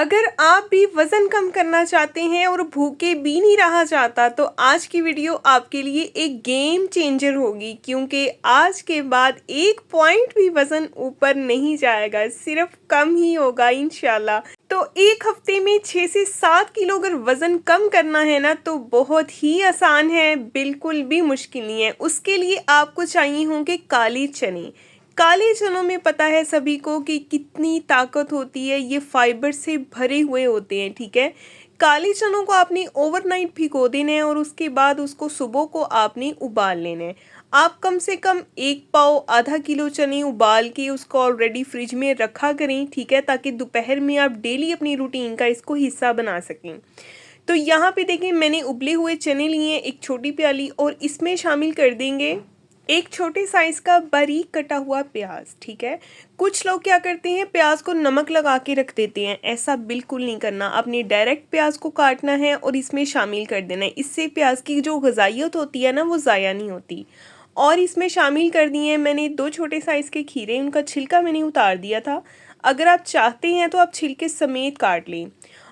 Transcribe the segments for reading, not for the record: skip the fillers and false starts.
अगर आप भी वज़न कम करना चाहते हैं और भूखे भी नहीं रहा जाता तो आज की वीडियो आपके लिए एक गेम चेंजर होगी, क्योंकि आज के बाद 1 पॉइंट भी वज़न ऊपर नहीं जाएगा, सिर्फ कम ही होगा इंशाल्लाह। तो एक हफ्ते में 6 से 7 किलो अगर वज़न कम करना है ना तो बहुत ही आसान है, बिल्कुल भी मुश्किल नहीं है। उसके लिए आपको चाहिए होंगे काले चने। काले चनों में पता है सभी को कि कितनी ताकत होती है, ये फाइबर से भरे हुए होते हैं, ठीक है। काले चनों को आपने ओवरनाइट भिगो देना है और उसके बाद उसको सुबह को आपने उबाल लेना है। आप कम से कम 1 पाव आधा किलो चने उबाल के उसको ऑलरेडी फ्रिज में रखा करें, ठीक है, ताकि दोपहर में आप डेली अपनी रूटीन का इसको हिस्सा बना सकें। तो यहाँ पे देखिए मैंने उबले हुए चने लिए एक छोटी प्याली, और इसमें शामिल कर देंगे एक छोटे साइज का बारीक कटा हुआ प्याज, ठीक है। कुछ लोग क्या करते हैं, प्याज को नमक लगा के रख देते हैं, ऐसा बिल्कुल नहीं करना। आपने डायरेक्ट प्याज को काटना है और इसमें शामिल कर देना है, इससे प्याज की जो ग़िज़ाइयत होती है ना वो ज़ाया नहीं होती। और इसमें शामिल कर दिए हैं मैंने 2 छोटे साइज़ के खीरे, उनका छिलका मैंने उतार दिया था। अगर आप चाहते हैं तो आप छिलके समेत काट लें।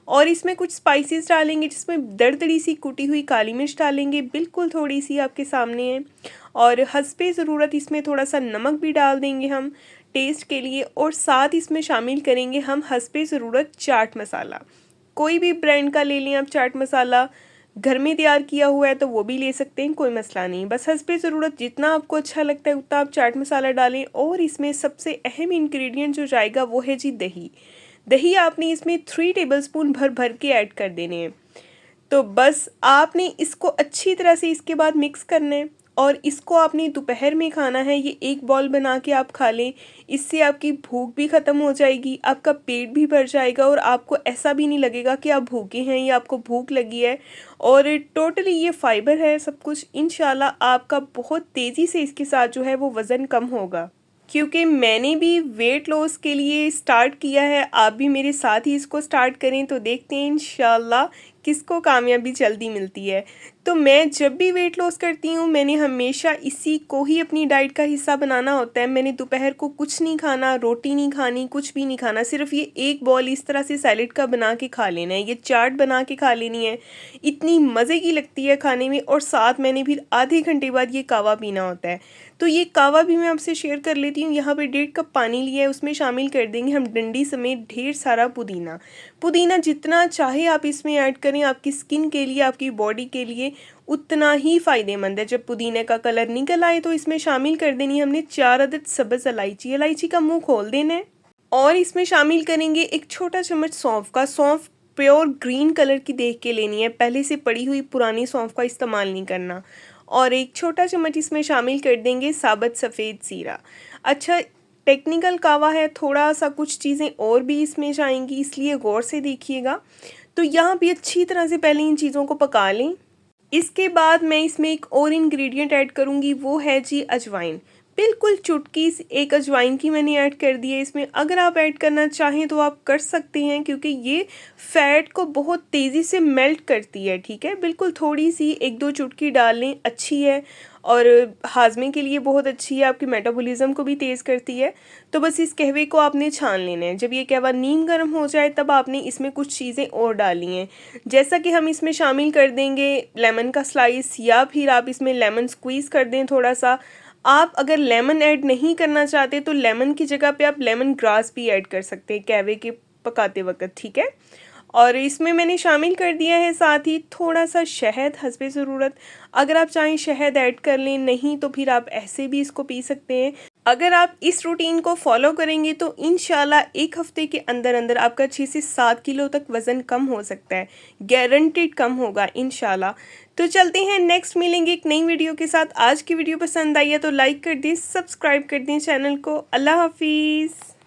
और इसमें कुछ स्पाइसेस डालेंगे, जिसमें दरदरी सी कुटी हुई काली मिर्च डालेंगे, बिल्कुल थोड़ी सी आपके सामने है। और हस्बे ज़रूरत इसमें थोड़ा सा नमक भी डाल देंगे हम टेस्ट के लिए, और साथ इसमें शामिल करेंगे हम हस्बे ज़रूरत चाट मसाला। कोई भी ब्रांड का ले लें आप चाट मसाला, घर में तैयार किया हुआ है तो वो भी ले सकते हैं, कोई मसला नहीं। बस हस्बे ज़रूरत जितना आपको अच्छा लगता है उतना आप चाट मसाला डालें। और इसमें सबसे अहम इंग्रेडिएंट जो जाएगा वो है जी दही। दही आपने इसमें 3 टेबलस्पून भर भर के ऐड कर देने हैं। तो बस आपने इसको अच्छी तरह से इसके बाद मिक्स करना है, और इसको आपने दोपहर में खाना है। ये एक बॉल बना के आप खा लें, इससे आपकी भूख भी ख़त्म हो जाएगी, आपका पेट भी भर जाएगा, और आपको ऐसा भी नहीं लगेगा कि आप भूखे हैं या आपको भूख लगी है। और टोटली ये फाइबर है सब कुछ, इंशाल्लाह आपका बहुत तेज़ी से इसके साथ जो है वो वज़न कम होगा। क्योंकि मैंने भी वेट लॉस के लिए स्टार्ट किया है, आप भी मेरे साथ ही इसको स्टार्ट करें तो देखते हैं इंशाल्लाह किसको कामयाबी जल्दी मिलती है। तो मैं जब भी वेट लॉस करती हूँ मैंने हमेशा इसी को ही अपनी डाइट का हिस्सा बनाना होता है। मैंने दोपहर को कुछ नहीं खाना, रोटी नहीं खानी, कुछ भी नहीं खाना, सिर्फ ये एक बॉल इस तरह से सैलेड का बना के खा लेना है, ये चाट बना के खा लेनी है। इतनी मज़े की लगती है खाने में। और साथ मैंने फिर आधे घंटे बाद ये कावा पीना होता है। तो ये कावा भी मैं आपसे शेयर कर लेती हूँ। यहाँ पे 1.5 कप पानी लिया है, उसमें शामिल कर देंगे हम डंडी समेत ढेर सारा पुदीना। पुदीना जितना चाहे आप इसमें ऐड करें, आपकी स्किन के लिए, आपकी बॉडी के लिए उतना ही फ़ायदेमंद है। जब पुदीने का कलर निकल आए तो इसमें शामिल कर देनी हमने 4 अदद सब्ज़ इलायची। इलायची का मुंह खोल देना है। और इसमें शामिल करेंगे एक छोटा चम्मच सौंफ का। सौंफ प्योर ग्रीन कलर की देख के लेनी है, पहले से पड़ी हुई पुरानी सौंफ का इस्तेमाल नहीं करना। और एक छोटा चम्मच इसमें शामिल कर देंगे साबुत सफ़ेद ज़ीरा। अच्छा, टेक्निकल कावा है, थोड़ा सा कुछ चीज़ें और भी इसमें जाएंगी, इसलिए गौर से देखिएगा। तो यहाँ भी अच्छी तरह से पहले इन चीज़ों को पका लें। इसके बाद मैं इसमें एक और इंग्रेडिएंट ऐड करूँगी, वो है जी अजवाइन। बिल्कुल चुटकी एक अजवाइन की मैंने ऐड कर दी है इसमें। अगर आप ऐड करना चाहें तो आप कर सकते हैं, क्योंकि ये फ़ैट को बहुत तेज़ी से मेल्ट करती है, ठीक है। बिल्कुल थोड़ी सी 1-2 चुटकी डाल लें, अच्छी है। और हाजमे के लिए बहुत अच्छी है, आपकी मेटाबॉलिज्म को भी तेज़ करती है। तो बस इस कहवे को आपने छान लेना है। जब ये कहवा नीम गर्म हो जाए तब आपने इसमें कुछ चीज़ें और डालनी हैं, जैसा कि हम इसमें शामिल कर देंगे लेमन का स्लाइस, या फिर आप इसमें लेमन स्क्वीज़ कर दें थोड़ा सा। आप अगर लेमन ऐड नहीं करना चाहते तो लेमन की जगह पे आप लेमन ग्रास भी ऐड कर सकते हैं कहवे के पकाते वक्त, ठीक है। और इसमें मैंने शामिल कर दिया है साथ ही थोड़ा सा शहद हस्बे ज़रूरत। अगर आप चाहें शहद ऐड कर लें, नहीं तो फिर आप ऐसे भी इसको पी सकते हैं। अगर आप इस रूटीन को फॉलो करेंगे तो इंशाल्लाह एक हफ्ते के अंदर अंदर आपका 6 से 7 किलो तक वज़न कम हो सकता है, गारंटीड कम होगा इंशाल्लाह। तो चलते हैं, नेक्स्ट मिलेंगे एक नई वीडियो के साथ। आज की वीडियो पसंद आई है तो लाइक कर दें, सब्सक्राइब कर दें चैनल को। अल्लाह हाफिज़।